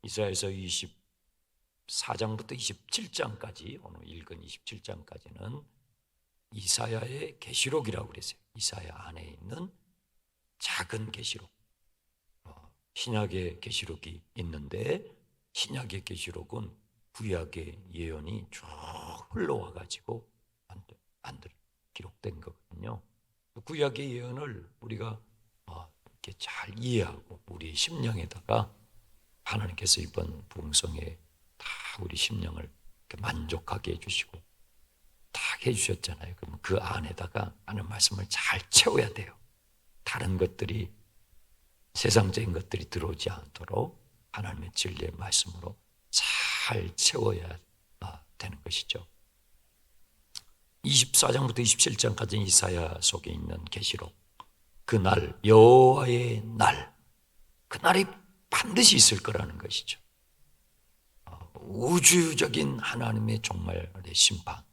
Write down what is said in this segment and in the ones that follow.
이사야서 24장부터 27장까지 오늘 읽은 27장까지는 이사야의 계시록이라고 그랬어요. 이사야 안에 있는 작은 계시록. 신약의 계시록이 있는데 신약의 계시록은 구약의 예언이 쭉 흘러와 가지고 기록된 거거든요. 구약의 예언을 우리가 이렇게 잘 이해하고 우리 심령에다가 하나님께서 이번 부흥성에 다 우리 심령을 만족하게 해주시고 다 해주셨잖아요. 그럼 그 안에다가 하나님 말씀을 잘 채워야 돼요. 다른 것들이, 세상적인 것들이 들어오지 않도록 하나님의 진리의 말씀으로 잘 채워야 되는 것이죠. 24장부터 27장까지 이사야 속에 있는 계시록, 그날, 여호와의 날, 그날이 반드시 있을 거라는 것이죠. 우주적인 하나님의 종말의 심판,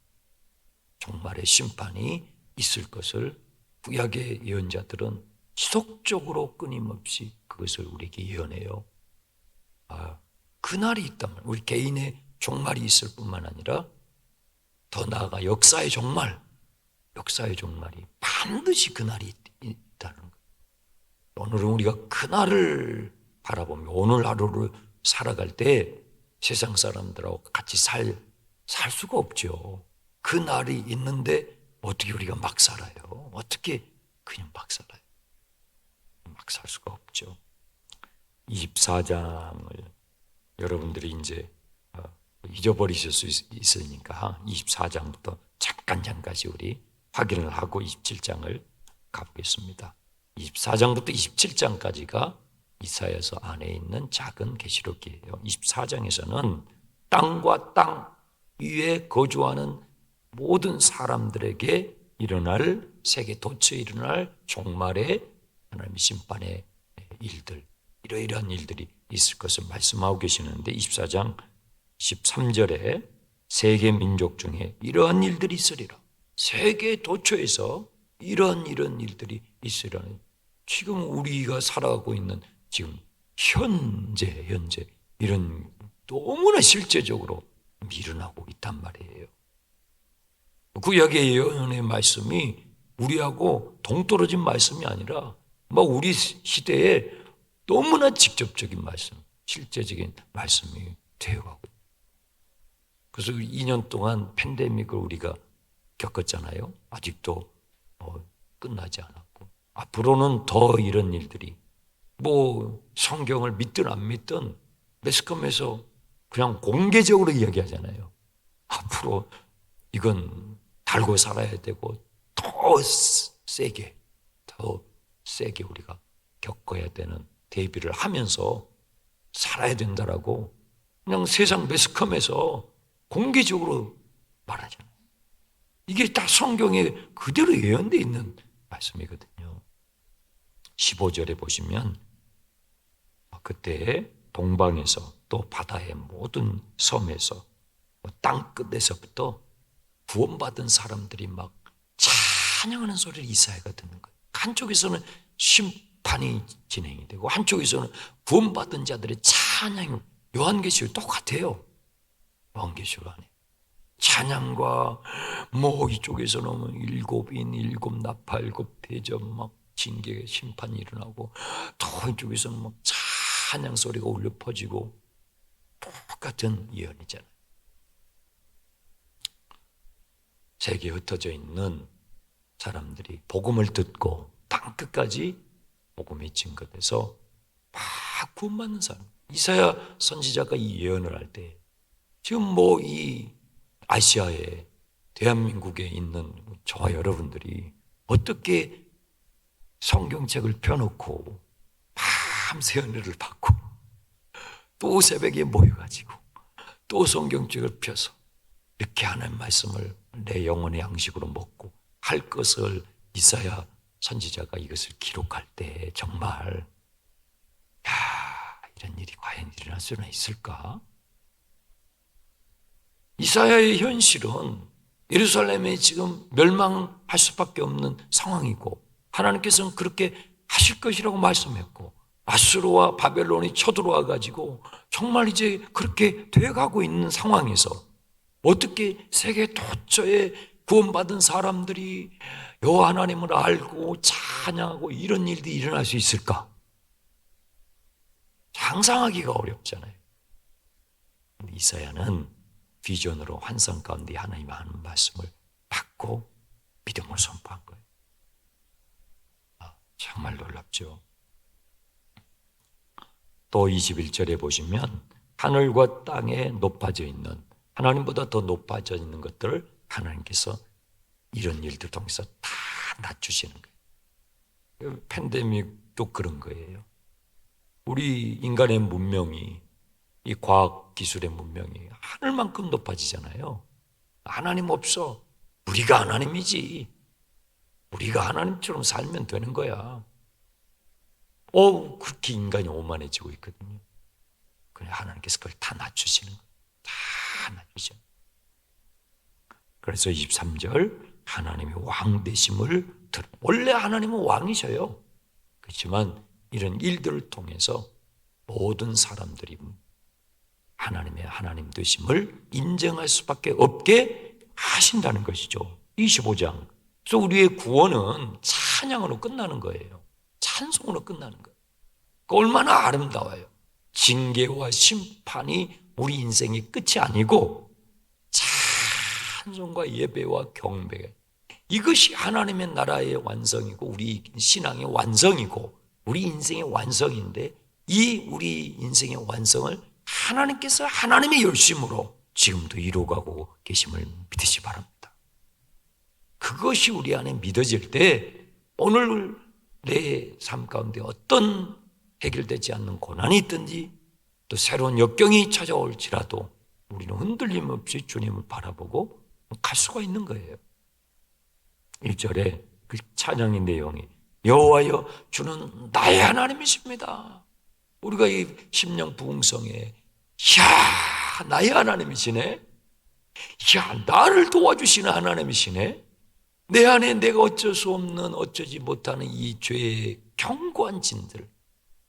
종말의 심판이 있을 것을 구약의 예언자들은 지속적으로 끊임없이 그것을 우리에게 예언해요. 그날이 있다면 우리 개인의 종말이 있을 뿐만 아니라 더 나아가 역사의 종말이 반드시 그날이 있다는 거예요. 오늘은 우리가 그날을 바라보며 오늘 하루를 살아갈 때 세상 사람들하고 같이 살 수가 없죠. 그날이 있는데 어떻게 우리가 막 살아요? 어떻게 그냥 막 살아요? 막 살 수가 없죠. 24장을 여러분들이 이제 잊어버리실 수 있으니까 24장부터 잠깐까지 우리 확인을 하고 27장을 가보겠습니다. 24장부터 27장까지가 이사야서 안에 있는 작은 계시록이에요. 24장에서는 땅과 땅 위에 거주하는 모든 사람들에게 일어날, 세계 도처에 일어날 종말의 하나님의 심판의 일들, 이러이러한 일들이 있을 것을 말씀하고 계시는데 24장 13절에 세계 민족 중에 이러한 일들이 있으리라. 세계 도처에서 이런 일들이 있으리라는, 지금 우리가 살아가고 있는 지금 현재 이런 너무나 실제적으로 일어나고 있단 말이에요. 구약의 예언의 말씀이 우리하고 동떨어진 말씀이 아니라 우리 시대에 너무나 직접적인 말씀, 실제적인 말씀이 되어가고, 그래서 2년 동안 팬데믹을 우리가 겪었잖아요. 아직도 끝나지 않았고 앞으로는 더 이런 일들이, 성경을 믿든 안 믿든 매스컴에서 그냥 공개적으로 이야기하잖아요. 앞으로 이건 달고 살아야 되고 더 세게 우리가 겪어야 되는 대비를 하면서 살아야 된다라고 그냥 세상 매스컴에서 공개적으로 말하잖아요. 이게 다 성경에 그대로 예언되어 있는 말씀이거든요. 15절에 보시면 그때 동방에서 또 바다의 모든 섬에서 땅 끝에서부터 구원받은 사람들이 막 찬양하는 소리를 이사야가 듣는 거예요. 한쪽에서는 심판이 진행이 되고 한쪽에서는 구원받은 자들의 찬양이, 요한계시록 똑같아요. 요한계시록 안에 찬양과 이쪽에서는 일곱인, 일곱 나팔, 일곱 대접 막 징계 심판이 일어나고, 또 이쪽에서는 찬양 소리가 울려 퍼지고, 똑같은 예언이잖아요. 세계에 흩어져 있는 사람들이 복음을 듣고 땅 끝까지 복음이 증거돼서 막 구원받는 사람. 이사야 선지자가 이 예언을 할 때 지금 이 아시아에, 대한민국에 있는 저와 여러분들이 어떻게 성경책을 펴놓고 밤새 은혜를 받고 또 새벽에 모여가지고 또 성경책을 펴서 이렇게 하나님 말씀을 내 영혼의 양식으로 먹고 할 것을 이사야 선지자가 이것을 기록할 때 정말 이런 일이 과연 일어날 수는 있을까? 이사야의 현실은 예루살렘에 지금 멸망할 수밖에 없는 상황이고 하나님께서는 그렇게 하실 것이라고 말씀했고 아수르와 바벨론이 쳐들어와 가지고 정말 이제 그렇게 돼가고 있는 상황에서 어떻게 세계 도처에 구원받은 사람들이 여호와 하나님을 알고 찬양하고 이런 일들이 일어날 수 있을까? 상상하기가 어렵잖아요. 이사야는 비전으로 환상 가운데 하나님의 하는 말씀을 받고 믿음을 선포한 거예요. 정말 놀랍죠. 또 21절에 보시면 하늘과 땅에 높아져 있는, 하나님보다 더 높아져 있는 것들을 하나님께서 이런 일들 통해서 다 낮추시는 거예요. 팬데믹도 그런 거예요. 우리 인간의 문명이, 이 과학기술의 문명이 하늘만큼 높아지잖아요. 하나님 없어. 우리가 하나님이지. 우리가 하나님처럼 살면 되는 거야. 그렇게 인간이 오만해지고 있거든요. 그래, 하나님께서 그걸 다 낮추시는 거예요. 다 낮추시는 거예요. 그래서 23절, 하나님이 왕 되심을 원래 하나님은 왕이셔요. 그렇지만 이런 일들을 통해서 모든 사람들이 하나님의 하나님 되심을 인정할 수밖에 없게 하신다는 것이죠. 25장. 그래서 우리의 구원은 찬양으로 끝나는 거예요. 찬송으로 끝나는 거예요. 얼마나 아름다워요. 징계와 심판이 우리 인생의 끝이 아니고 찬송과 예배와 경배, 이것이 하나님의 나라의 완성이고 우리 신앙의 완성이고 우리 인생의 완성인데, 이 우리 인생의 완성을 하나님께서 하나님의 열심으로 지금도 이루어가고 계심을 믿으시 바랍니다. 그것이 우리 안에 믿어질 때 오늘 내 삶 가운데 어떤 해결되지 않는 고난이 있든지 또 새로운 역경이 찾아올지라도 우리는 흔들림 없이 주님을 바라보고 갈 수가 있는 거예요. 1절에 그 찬양의 내용이 여호와여 주는 나의 하나님이십니다. 우리가 이 심령 부흥성에 나의 하나님이시네, 나를 도와주시는 하나님이시네, 내 안에 내가 어쩔 수 없는, 어쩌지 못하는 이 죄의 견고한 짐들,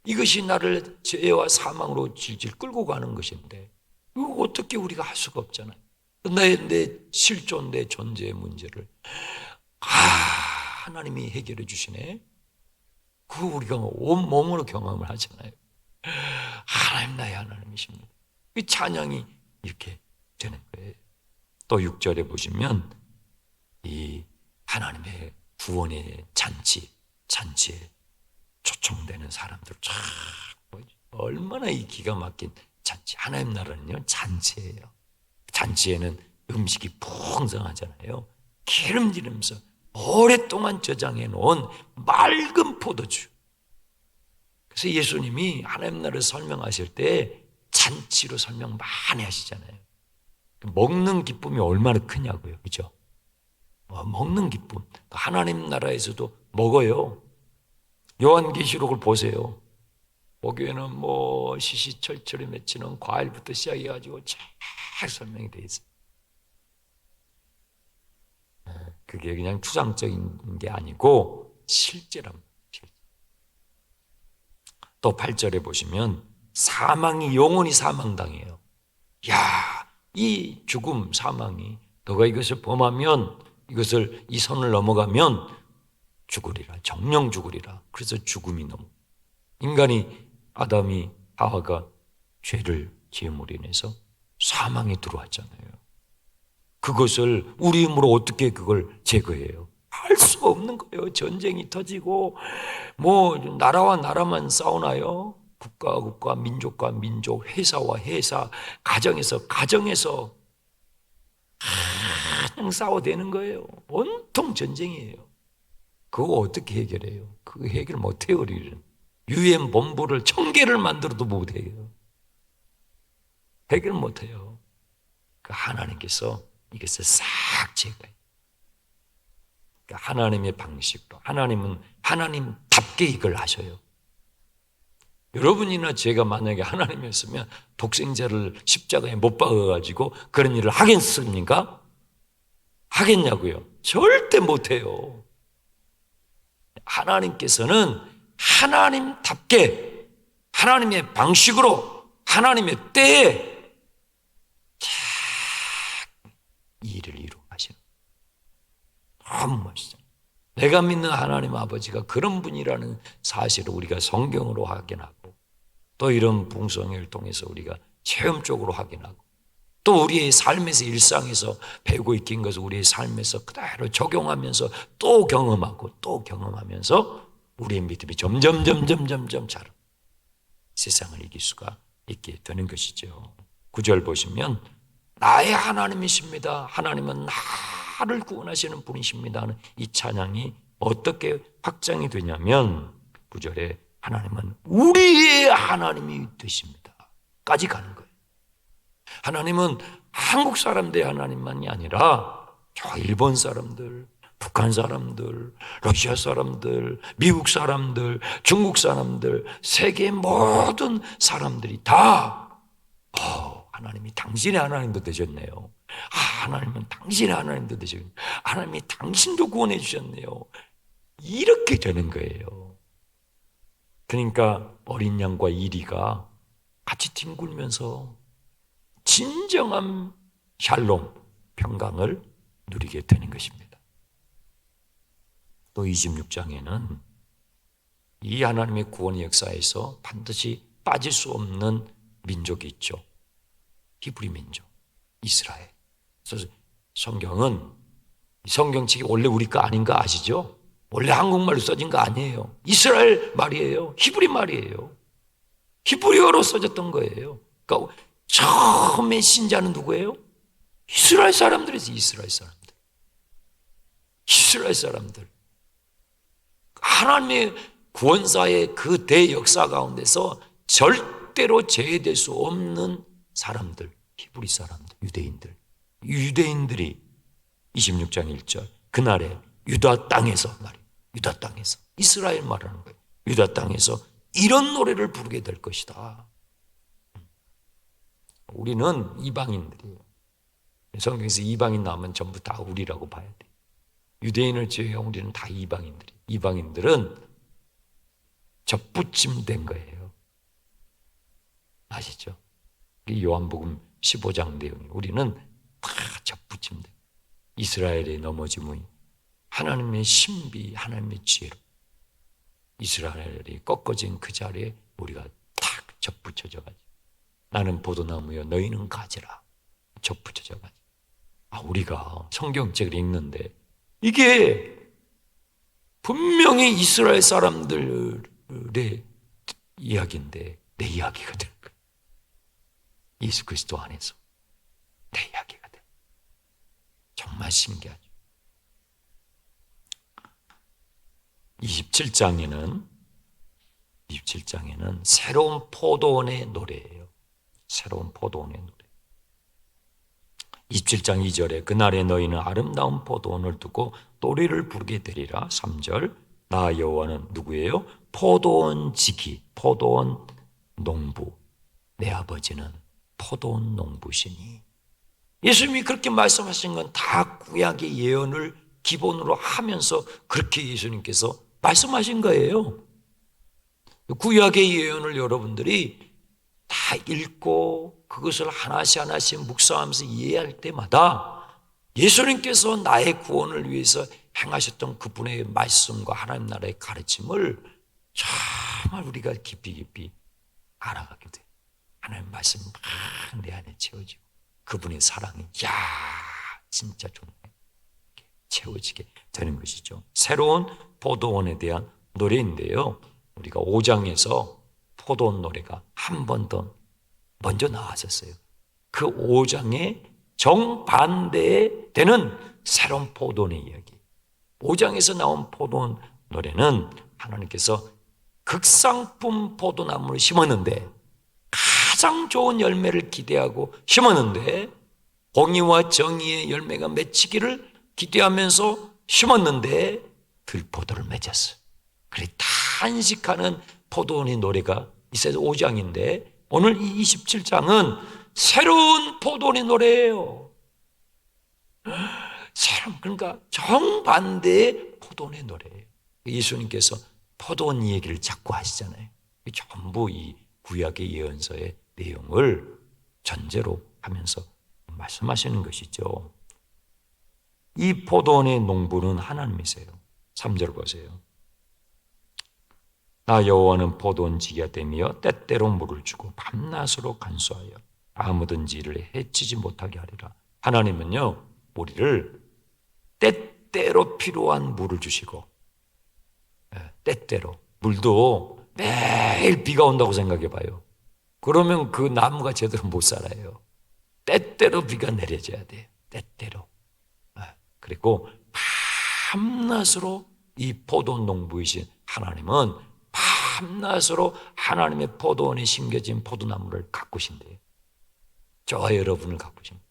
이것이 나를 죄와 사망으로 질질 끌고 가는 것인데 이거 어떻게 우리가 할 수가 없잖아요. 내 실존, 내 존재의 문제를 하나님이 해결해 주시네. 그거 우리가 온몸으로 경험을 하잖아요. 하나님 나의 하나님이십니다. 이 찬양이 이렇게 되는 거예요. 또 6절에 보시면 이 하나님의 구원의 잔치에 초청되는 사람들, 참 얼마나 이 기가 막힌 잔치. 하나님 나라는요 잔치예요. 잔치에는 음식이 풍성하잖아요. 기름지면서 오랫동안 저장해 놓은 맑은 포도주. 그래서 예수님이 하나님 나라를 설명하실 때 잔치로 설명 많이 하시잖아요. 먹는 기쁨이 얼마나 크냐고요. 그죠? 먹는 기쁨. 하나님 나라에서도 먹어요. 요한계시록을 보세요. 거기에는 시시철철이 맺히는 과일부터 시작해가지고 쫙 설명이 되어 있어요. 그게 그냥 추상적인 게 아니고 실제랍니다. 또 8절에 보시면 사망이 영원히 사망당해요. 이 죽음, 사망이 너가 이것을 범하면, 이 선을 넘어가면 죽으리라, 정령 죽으리라. 그래서 죽음이 넘어. 인간이, 아담이, 하와가 죄를 지음으로 인해서 사망이 들어왔잖아요. 그것을 우리 힘으로 어떻게 그걸 제거해요? 할 수가 없는 거예요. 전쟁이 터지고 나라와 나라만 싸우나요? 국가와 국가, 민족과 민족, 회사와 회사, 가정에서 그냥 싸워대는 거예요. 온통 전쟁이에요. 그거 어떻게 해결해요? 그거 해결 못해요. 우리는 유엔 본부를 1000개를 만들어도 못해요. 해결 못해요. 하나님께서 이것을 싹 제거해요. 하나님의 방식으로, 하나님은 하나님답게 이걸 하셔요. 여러분이나 제가 만약에 하나님이었으면 독생자를 십자가에 못 박아가지고 그런 일을 하겠습니까? 하겠냐고요? 절대 못해요. 하나님께서는 하나님답게 하나님의 방식으로 하나님의 때에 이 일을 이루어 가시는 너무 멋있어요. 내가 믿는 하나님 아버지가 그런 분이라는 사실을 우리가 성경으로 확인하고 또 이런 부흥성회를 통해서 우리가 체험적으로 확인하고 또 우리의 삶에서 일상에서 배우고 익힌 것을 우리의 삶에서 그대로 적용하면서 또 경험하고 또 경험하면서 우리의 믿음이 점점 자라 세상을 이길 수가 있게 되는 것이죠. 9절 보시면 나의 하나님이십니다. 하나님은 나를 구원하시는 분이십니다 하는 이 찬양이 어떻게 확장이 되냐면 9절에 하나님은 우리의 하나님이 되십니다 까지 가는 거예요. 하나님은 한국 사람들의 하나님만이 아니라 저 일본 사람들, 북한 사람들, 러시아 사람들, 미국 사람들, 중국 사람들, 세계의 모든 사람들이 다 하나님이 당신의 하나님도 되셨네요. 하나님은 당신의 하나님도 되셨네요. 하나님이 당신도 구원해 주셨네요. 이렇게 되는 거예요. 그러니까 어린 양과 이리가 같이 뒹굴면서 진정한 샬롬, 평강을 누리게 되는 것입니다. 또 26장에는 이 하나님의 구원의 역사에서 반드시 빠질 수 없는 민족이 있죠. 히브리 민족, 이스라엘. 그래서 성경은 성경책이 원래 우리 거 아닌 거 아시죠? 원래 한국말로 써진 거 아니에요. 이스라엘 말이에요. 히브리 말이에요. 히브리어로 써졌던 거예요. 그러니까 처음에 신자는 누구예요? 이스라엘 사람들이지. 이스라엘 사람들. 하나님의 구원사의 그 대역사 가운데서 절대로 제외될 수 없는 사람들, 히브리 사람들, 유대인들이 26장 1절 그날에 유다 땅에서 말이에요. 유다 땅에서 이스라엘 말하는 거예요. 유다 땅에서 이런 노래를 부르게 될 것이다. 우리는 이방인들이에요. 성경에서 이방인 나오면 전부 다 우리라고 봐야 돼. 유대인을 제외하고 우리는 다 이방인들이에요. 이방인들은 접붙임된 거예요. 아시죠? 요한복음 15장 내용이 우리는 다 접붙임된 이스라엘의 넘어짐의 하나님의 신비, 하나님의 지혜로 이스라엘이 꺾어진 그 자리에 우리가 탁 접붙여져가지고 나는 포도나무여 너희는 가지라 접붙여져가지고 우리가 성경책을 읽는데 이게 분명히 이스라엘 사람들의 이야기인데 내 이야기가 되는 거예요. 예수 그리스도 안에서 내 이야기가 돼요. 정말 신기하죠. 27장에는 새로운 포도원의 노래예요. 새로운 포도원의 노래. 27장 2절에 그날에 너희는 아름다운 포도원을 두고 노래를 부르게 되리라. 3절 나 여호와는 누구예요? 포도원 지기, 포도원 농부. 내 아버지는 포도원 농부시니. 예수님이 그렇게 말씀하신 건 다 구약의 예언을 기본으로 하면서 그렇게 예수님께서 말씀하신 거예요. 구약의 예언을 여러분들이 다 읽고 그것을 하나씩 묵상하면서 이해할 때마다 예수님께서 나의 구원을 위해서 행하셨던 그분의 말씀과 하나님 나라의 가르침을 정말 우리가 깊이 알아가게 돼요. 하나님 말씀 막 내 안에 채워지고 그분의 사랑이 진짜 좋네 채워지게 되는 것이죠. 새로운 포도원에 대한 노래인데요. 우리가 5장에서 포도원 노래가 한 번 더 먼저 나왔었어요. 그 5장의 정반대에 되는 새로운 포도원의 이야기. 5장에서 나온 포도원 노래는 하나님께서 극상품 포도나무를 심었는데 가장 좋은 열매를 기대하고 심었는데 공의와 정의의 열매가 맺히기를 기대하면서 심었는데 들포도를 맺었어요. 그래 탄식하는 포도원의 노래가 있어서 5장인데 오늘 이 27장은 새로운 포도원의 노래예요. 그러니까 정반대의 포도원의 노래예요. 예수님께서 포도원 얘기를 자꾸 하시잖아요. 전부 이 구약의 예언서의 내용을 전제로 하면서 말씀하시는 것이죠. 이 포도원의 농부는 하나님이세요. 3절 보세요. 나 여호와는 포도원 지기가 되며 때때로 물을 주고 밤낮으로 간수하여 아무든지 이를 해치지 못하게 하리라. 하나님은요, 우리를 때때로 필요한 물을 주시고, 때때로. 물도 매일 비가 온다고 생각해 봐요. 그러면 그 나무가 제대로 못 살아요. 때때로 비가 내려져야 돼요. 때때로. 그리고 밤낮으로 이 포도원 농부이신 하나님은 밤낮으로 하나님의 포도원에 심겨진 포도나무를 가꾸신대요. 저와 여러분을 가꾸십니다.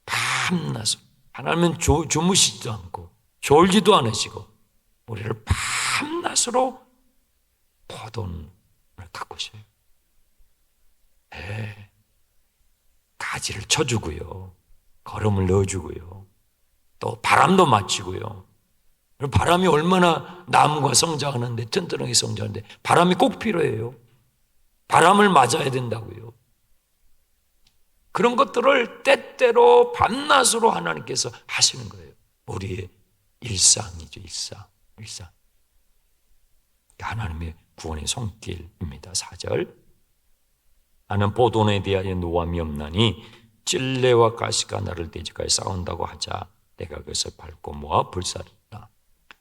밤낮으로. 하나님은 주무시지도 않고 졸지도 않으시고 우리를 밤낮으로 포도원을 가꾸셔요. 네. 가지를 쳐주고요. 거름을 넣어주고요. 또 바람도 맞추고요. 바람이 얼마나 나무가 성장하는데 튼튼하게 성장하는데 바람이 꼭 필요해요. 바람을 맞아야 된다고요. 그런 것들을 때때로 밤낮으로 하나님께서 하시는 거예요. 우리의 일상이죠. 일상. 하나님의 구원의 손길입니다. 4절. 나는 포도원에 대하여 노함이 없나니 찔레와 가시가 나를 대적하여 싸운다고 하자 내가 그것을 밟고 모아 불살이다.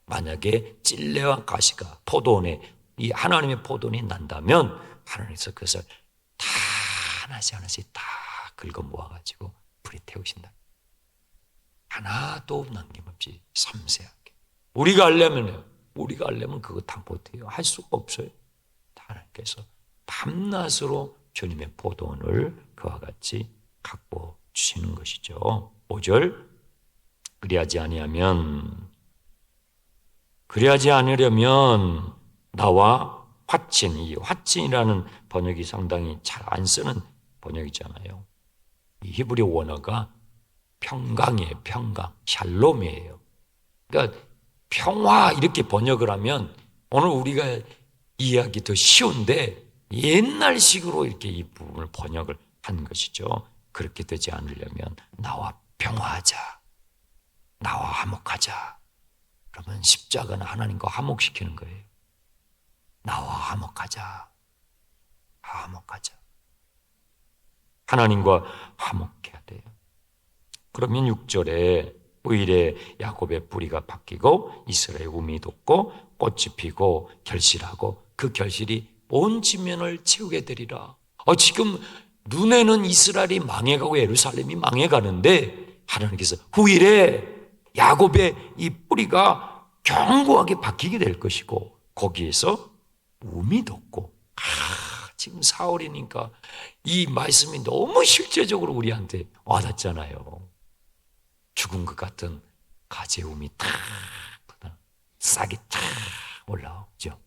만약에 찔레와 가시가 포도원에 이 하나님의 포도원이 난다면 하나님께서 그것을 다 하나씩 다 긁어 모아가지고 불에 태우신다. 하나도 남김없이 섬세하게. 우리가 하려면 그거 다 못해요. 할 수가 없어요. 하나님께서 밤낮으로 주님의 포도원을 그와 같이 갖고 주시는 것이죠. 5절. 그리하지 않으려면 나와 화친, 이 화친이라는 번역이 상당히 잘 안 쓰는 번역이잖아요. 이 히브리 원어가 평강이에요. 평강, 샬롬이에요. 그러니까 평화 이렇게 번역을 하면 오늘 우리가 이해하기 더 쉬운데 옛날식으로 이렇게 이 부분을 번역을 한 것이죠. 그렇게 되지 않으려면 나와 평화하자. 나와 화목하자. 그러면 십자가는 하나님과 화목시키는 거예요. 나와 화목하자. 하나님과 화목해야 돼요. 그러면 6절에 후일에 야곱의 뿌리가 바뀌고 이스라엘의 움이 돋고 꽃이 피고 결실하고 그 결실이 온 지면을 채우게 되리라. 지금 눈에는 이스라엘이 망해가고 예루살렘이 망해가는데 하나님께서 후일에 야곱의 이 뿌리가 견고하게 박히게 될 것이고 거기에서 움이 돋고 지금 4월이니까 이 말씀이 너무 실제적으로 우리한테 와닿잖아요. 죽은 것 같은 가지의 움이 탁 싹이 탁 올라오죠.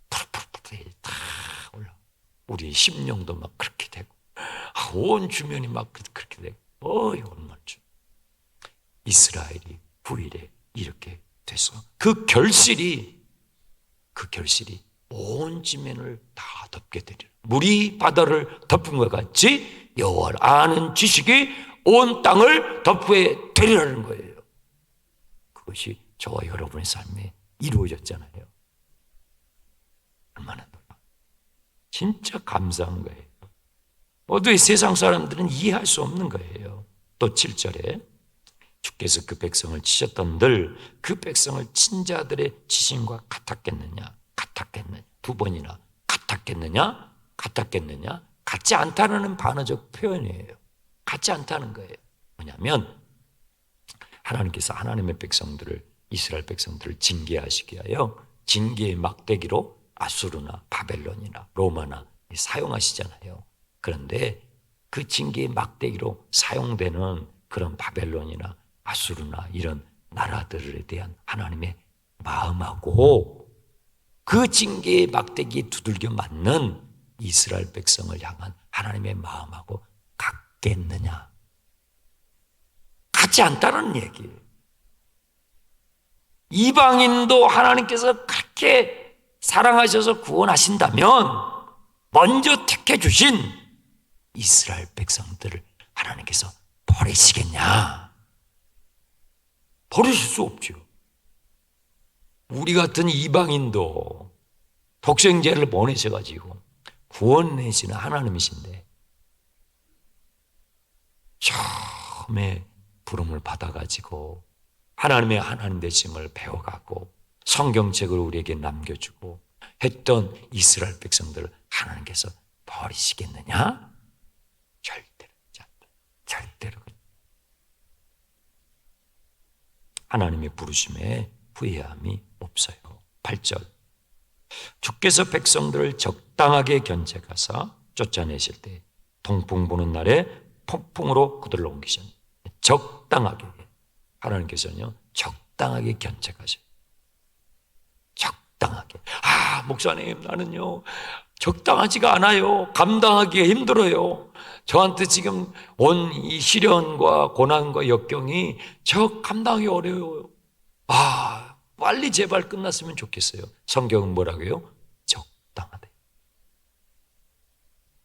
푸르푸르푸르 탁 올라. 우리 심령도 막 그렇게 되고 온 주변이 막 그렇게 되고 얼마나 이스라엘이 후일에 이렇게 돼서 그 결실이 온 지면을 다 덮게 되리라. 물이 바다를 덮은 것 같이 여호와를 아는 지식이 온 땅을 덮게 되리라는 거예요. 그것이 저와 여러분의 삶에 이루어졌잖아요. 얼마나 놀라워. 진짜 감사한 거예요. 모두 세상 사람들은 이해할 수 없는 거예요. 또 7절에 주께서 그 백성을 치셨던들 그 백성을 친 자들의 치심과 같았겠느냐? 두 번이나 같았겠느냐? 같지 않다는 반어적 표현이에요. 같지 않다는 거예요. 뭐냐면 하나님께서 하나님의 백성들을 이스라엘 백성들을 징계하시기 위하여 징계의 막대기로 아수르나 바벨론이나 로마나 사용하시잖아요. 그런데 그 징계의 막대기로 사용되는 그런 바벨론이나 아수르나 이런 나라들에 대한 하나님의 마음하고 그 징계의 막대기에 두들겨 맞는 이스라엘 백성을 향한 하나님의 마음하고 같겠느냐? 같지 않다는 얘기예요. 이방인도 하나님께서 그렇게 사랑하셔서 구원하신다면 먼저 택해 주신 이스라엘 백성들을 하나님께서 버리시겠냐? 버리실 수 없죠. 우리 같은 이방인도 독생자를 보내셔가지고 구원내시는 하나님이신데 처음에 부름을 받아가지고 하나님의 하나님 되심을 배워가고 성경책을 우리에게 남겨주고 했던 이스라엘 백성들을 하나님께서 버리시겠느냐? 절대로 그렇지 않다. 절대로. 하나님의 부르심에 후회함이 없어요. 8절. 주께서 백성들을 적당하게 견책하사 쫓아내실 때 동풍 부는 날에 폭풍으로 그들을 옮기셨네. 적당하게. 하나님께서는요, 적당하게 견책하셔요. 적당하게. 목사님, 나는요, 적당하지가 않아요. 감당하기가 힘들어요. 저한테 지금 온 이 시련과 고난과 역경이 저 감당하기 어려워요. 빨리 제발 끝났으면 좋겠어요. 성경은 뭐라고요? 적당하다.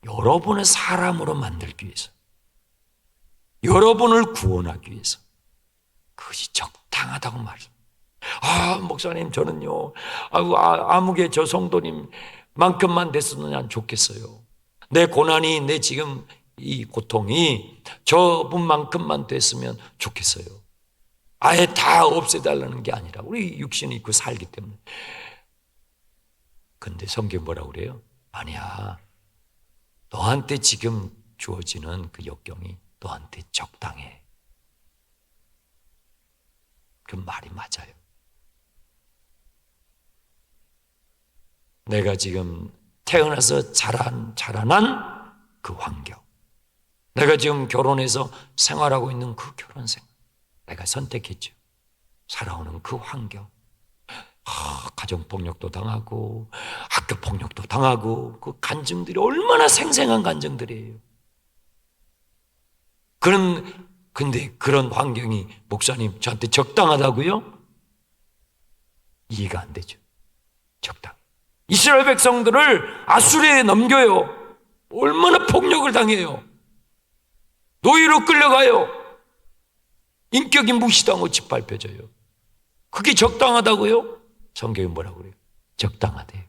여러분을 사람으로 만들기 위해서, 여러분을 구원하기 위해서 그것이 적당하다고 말합니다. 목사님, 저는요, 아무개 저 성도님만큼만 됐으면 좋겠어요. 내 고난이, 내 지금 이 고통이 저분만큼만 됐으면 좋겠어요. 아예 다 없애달라는 게 아니라 우리 육신이 있고 살기 때문에. 근데 성경 뭐라고 그래요? 아니야. 너한테 지금 주어지는 그 역경이 너한테 적당해. 그 말이 맞아요. 내가 지금 태어나서 자라난 그 환경, 내가 지금 결혼해서 생활하고 있는 그 결혼 생활, 내가 선택했죠. 살아오는 그 환경, 가정폭력도 당하고 학교폭력도 당하고 그 간증들이 얼마나 생생한 간증들이에요. 근데 그런 환경이 목사님 저한테 적당하다고요? 이해가 안 되죠. 적당. 이스라엘 백성들을 아수르에 넘겨요. 얼마나 폭력을 당해요. 노예로 끌려가요. 인격이 무시당하고 짓밟혀져요. 그게 적당하다고요? 성경이 뭐라고 그래요? 적당하대요.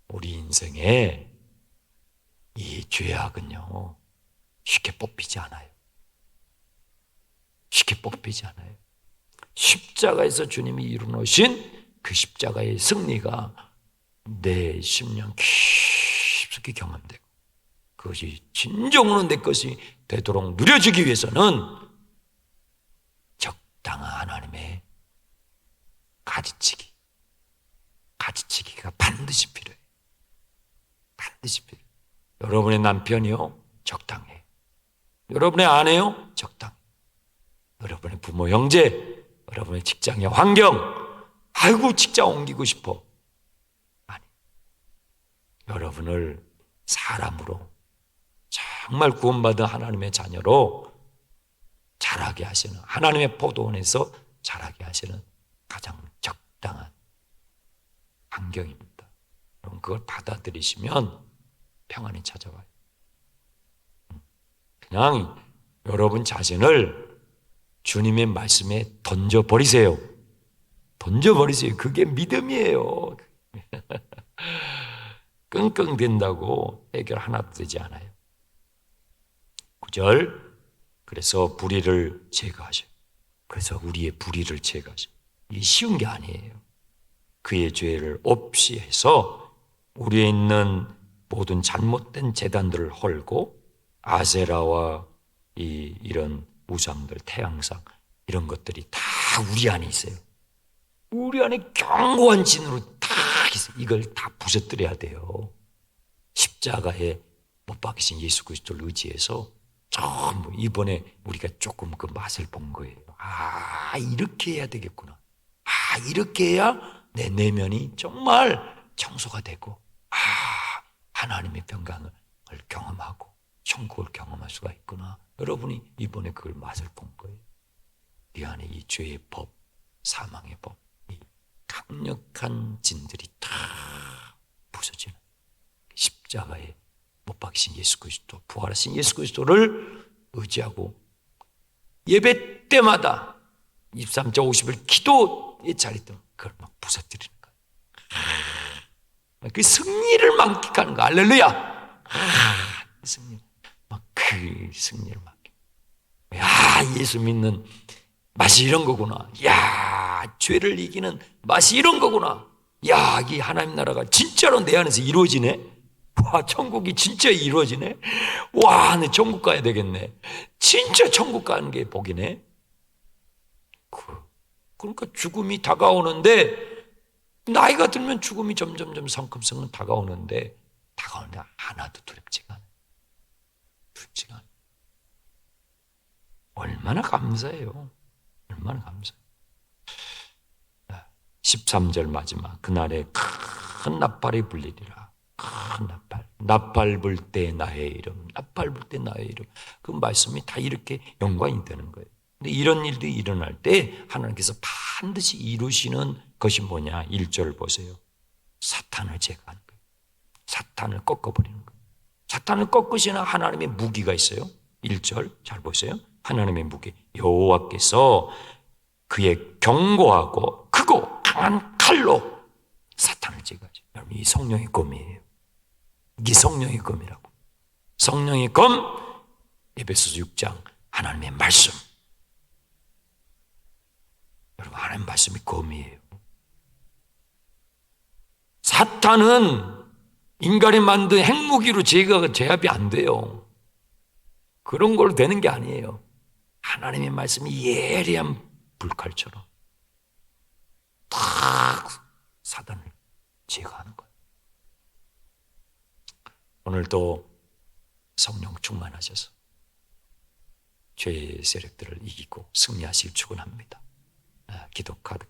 우리 인생에 이 죄악은요, 쉽게 뽑히지 않아요. 쉽게 뽑히지 않아요. 십자가에서 주님이 이루어놓으신 그 십자가의 승리가 내 심령 깊숙이 경험되고 그것이 진정으로 내 것이 되도록 누려지기 위해서는 적당한 하나님의 가지치기가 반드시 필요해요. 반드시 필요해요. 여러분의 남편이요, 적당해. 여러분의 아내요, 적당해. 여러분의 부모, 형제, 여러분의 직장의 환경, 아이고 직장 옮기고 싶어. 아니, 여러분을 사람으로 정말 구원받은 하나님의 자녀로 자라게 하시는, 하나님의 포도원에서 자라게 하시는 가장 적당한 환경입니다. 여러분 그걸 받아들이시면 평안이 찾아와요. 그냥 여러분 자신을 주님의 말씀에 던져버리세요. 던져버리세요. 그게 믿음이에요. 끙끙댄다고 해결 하나도 되지 않아요. 9절. 그래서 불의를 제거하셔. 그래서 우리의 불의를 제거하셔. 이게 쉬운 게 아니에요. 그의 죄를 없이 해서 우리에 있는 모든 잘못된 제단들을 헐고 아세라와 이런 우상들, 태양상 이런 것들이 다 우리 안에 있어요. 우리 안에 견고한 진으로 다 있어요. 이걸 다 부서뜨려야 돼요. 십자가에 못 박히신 예수 그리스도를 의지해서 전부 이번에 우리가 조금 그 맛을 본 거예요. 이렇게 해야 되겠구나. 이렇게 해야 내 내면이 정말 청소가 되고 하나님의 평강을 경험하고 천국을 경험할 수가 있구나. 여러분이 이번에 그걸 맛을 본 거예요. 네 안에 이 죄의 법, 사망의 법, 이 강력한 진들이 다 부서지는 십자가에 못 박히신 예수 그리스도, 부활하신 예수 그리스도를 의지하고 예배 때마다 23자 50일 기도의 자리 등 그걸 막 부서뜨리는 거예요. 그 승리를 만끽하는 거. 할렐루야. 승리. 막 그 승리를 만끽. 야, 예수 믿는 맛이 이런 거구나. 야, 죄를 이기는 맛이 이런 거구나. 야, 이 하나님 나라가 진짜로 내 안에서 이루어지네. 와, 천국이 진짜 이루어지네. 와, 내 천국 가야 되겠네. 진짜 천국 가는 게 복이네. 그러니까 죽음이 다가오는데, 나이가 들면 죽음이 점점점 성큼성큼 다가오는데 하나도 두렵지가 않아요. 두렵지가 않아요. 얼마나 감사해요. 얼마나 감사해요. 13절 마지막, 그날에 큰 나팔이 불리리라. 큰 나팔. 나팔 불 때 나의 이름. 나팔 불 때 나의 이름. 그 말씀이 다 이렇게 연관이 되는 거예요. 근데 이런 일들이 일어날 때 하나님께서 반드시 이루시는 것이 뭐냐? 1절 보세요. 사탄을 제거하는 거예요. 사탄을 꺾어버리는 거예요. 사탄을 꺾으시는 하나님의 무기가 있어요. 1절 잘 보세요. 하나님의 무기. 여호와께서 그의 견고하고 크고 강한 칼로 사탄을 제거하죠. 여러분, 이 성령의 검이에요. 이게 성령의 검이라고. 성령의 검, 에베소서 6장 하나님의 말씀. 여러분, 하나님 말씀이 검이에요. 사탄은 인간이 만든 핵무기로 제압이 안 돼요. 그런 걸로 되는 게 아니에요. 하나님의 말씀이 예리한 불칼처럼 탁 사단을 제거하는 거예요. 오늘도 성령 충만하셔서 죄의 세력들을 이기고 승리하시길 축원합니다. 기도 카드